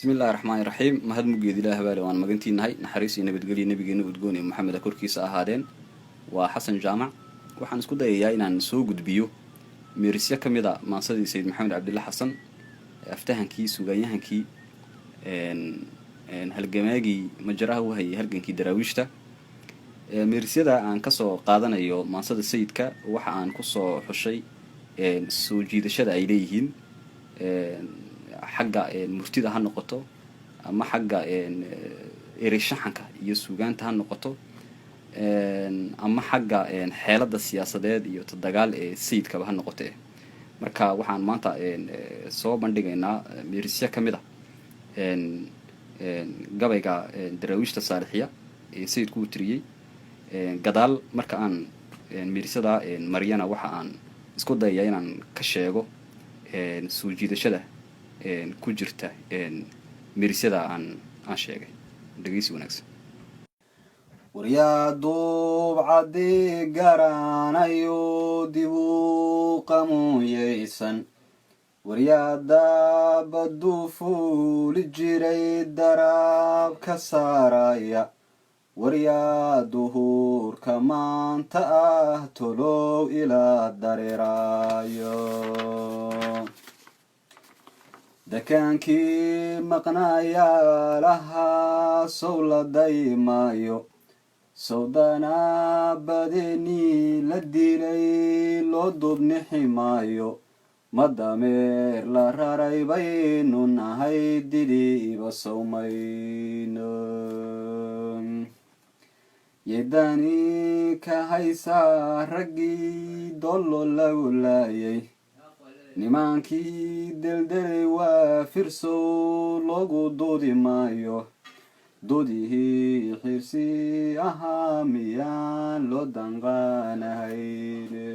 بسم الله الرحمن الرحيم mahad mugeed ilaahay baa waan magantiinahay naxariis iyo nabadgelyo nabigeena udgoon ee maxamed korkiisa ahaadeen waa xasan jaamac waxaan isku dayayaa inaan soo gudbiyo meerisyo kamida maansadii sayid maxamed cabdulla xasan aftahankii suugaanyahankii halgamaagii majaraha u hayay halgankii daraawiishta meerisyada aan kasoo qaadanayo maansada sayidka waxa aan kusoo xushay soo jiidashada ay leeyihiin xagga murtida ha noqoto ama xagga ereyshaxanka iyo suugaanta ha noqoto ama xagga xeelada siyaasadeed iyo dagaal ee sayidkaba ha noqote marka waxaan maanta soo bandhigaynaa meerisyo kamid ah gabayga daraawiishta saalixiya ee sayidku u tiriyey gadaal marka aan meerisada mariyana waxa aan isku dayayaa inaan ka sheego soo jiidashada ku jirta meerisyada aan sheegay dhageysi wanaagsan waryaa duubcadii garanayo dib u qamuuyeysan waryaa daabaduu fuuli jiray daraab ka saaraya waryaa duhuurka maanta ah tolow ilaa dareerayo dakaankii maqnaayaa lahaa sow la daymaayo sawdanaa badeenii la dilay loo dubnixi maayo ma dameer la raray baynu nahay diliiba sawmayno yeedani ka haysaa raggii dollo lagu laayay nimaankii deldelay waa firsow loogu doodi maayo doodihii xirsi ahaa miyaan loo danqaanahayne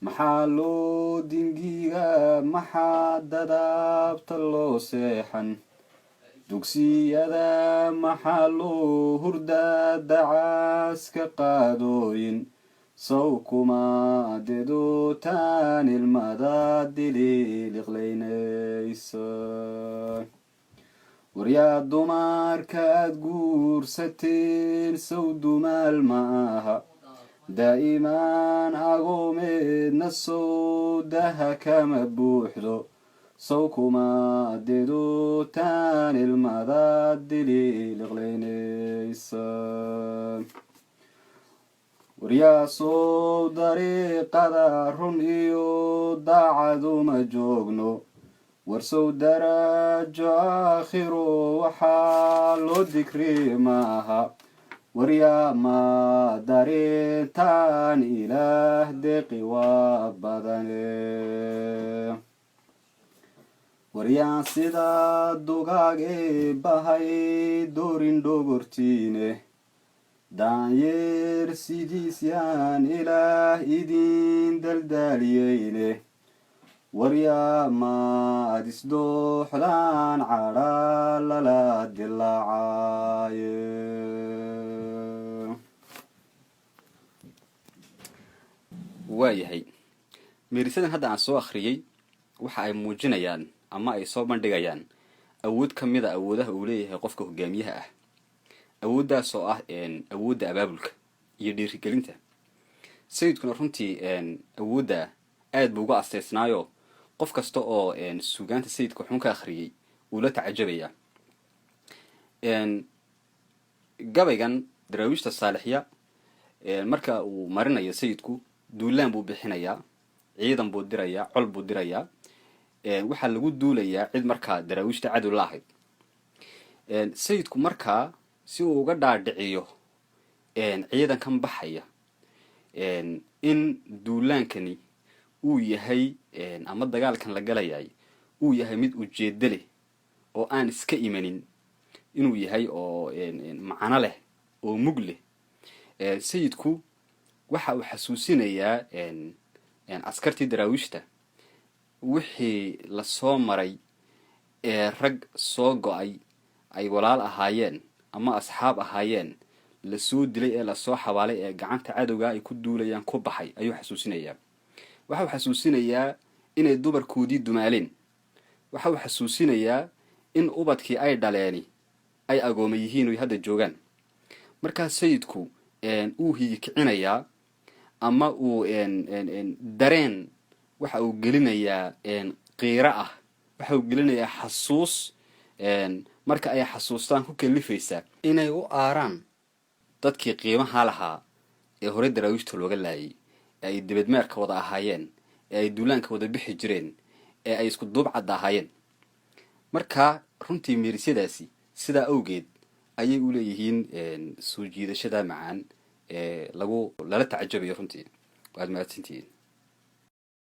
maxaa loo dingiga maxaa dadaabta loo seexan dugsiyada maxaa loo hurdaa dacaaska qaadooyin sow kuma dedutaan ilmada dililiqlaynaysa waryaa dumarka aad guursateen sow dumaal ma aha daa'imaan agoomeedna sow daha kama buuxdo sow kuma dedutaan ilmada dililiqlaynaysa waryaasow dariiqada run iyo daacaduma joogno warsow daraajo aakhiro waxaa loo digri maaha waryaa ma darintaan ilaah deeqi waa badane waryaan sidaa dugaag ee bahay doorin dhogortiine daanyeer sidiis yaan ilaah idin daldaaliyeyne waryaa maad isdooxdaan cadhaa lala dilaacaye waayahay meerisadan hadda aan soo akhriyey waxa ay muujinayaan ama ay soo bandhigayaan awood ka mid a awoodaha uu leeyahay qofka hogaamiyaha ah awooddaas oo ah awoodda abaabulka iyo dhiirigelinta sayidkuna runtii awoodda aad buu uga asteysnaayo qof kasta oo suugaanta sayidka waxuun ka akhriyey uu la tacajabaya gabaygan daraawiishta saalixiya marka uu marinayo sayidku duulaan buu bixinayaa ciidan buu dirayaa col buu dirayaa waxaa lagu duulayaa cid markaa daraawiishta cadow la ahayd sayidku markaa si uu uga dhaadhiciyo ciidankan baxaya in duulaankani uu yahay ama dagaalkan la galayay uu yahay mid ujeedo leh oo aan iska imanin inuu yahay oo macno leh oo mug leh sayidku waxa uu xasuusinayaa askartii daraawiishta wixii lasoo maray ee rag soo go-ay ay walaal ahaayeen ama asxaab ahaayeen lasoo dilay ee lasoo xabaalay ee gacanta cadowga ay ku duulayaan ku baxay ayuu xasuusinayaa waxa uu xasuusinayaa inay dumarkoodii dumaaleen waxa uu xasuusinayaa in ubadkii ay dhaleeni ay agooma yihiin oo hadda joogaan. markaa sayidku uu hiyikicinayaa ama uu dareen waxa uu gelinayaa qiiro ah, waxa uu gelinayaa xasuus marka ay xasuustaan ku kalifaysa inay u aaraan dadkii qiimaha lahaa ee hore daraawiishta looga laayay, ee ay dibadmeerka wada ahaayeen, ee ay duulaanka wada bixi jireen, ee ay isku duub cadda ahaayeen. markaa runtii meerisyadaasi sidaa awgeed ayay u leeyihiin soo jiidashada macaan ee lala tacajabayo runtii. waad mahadsantihiin.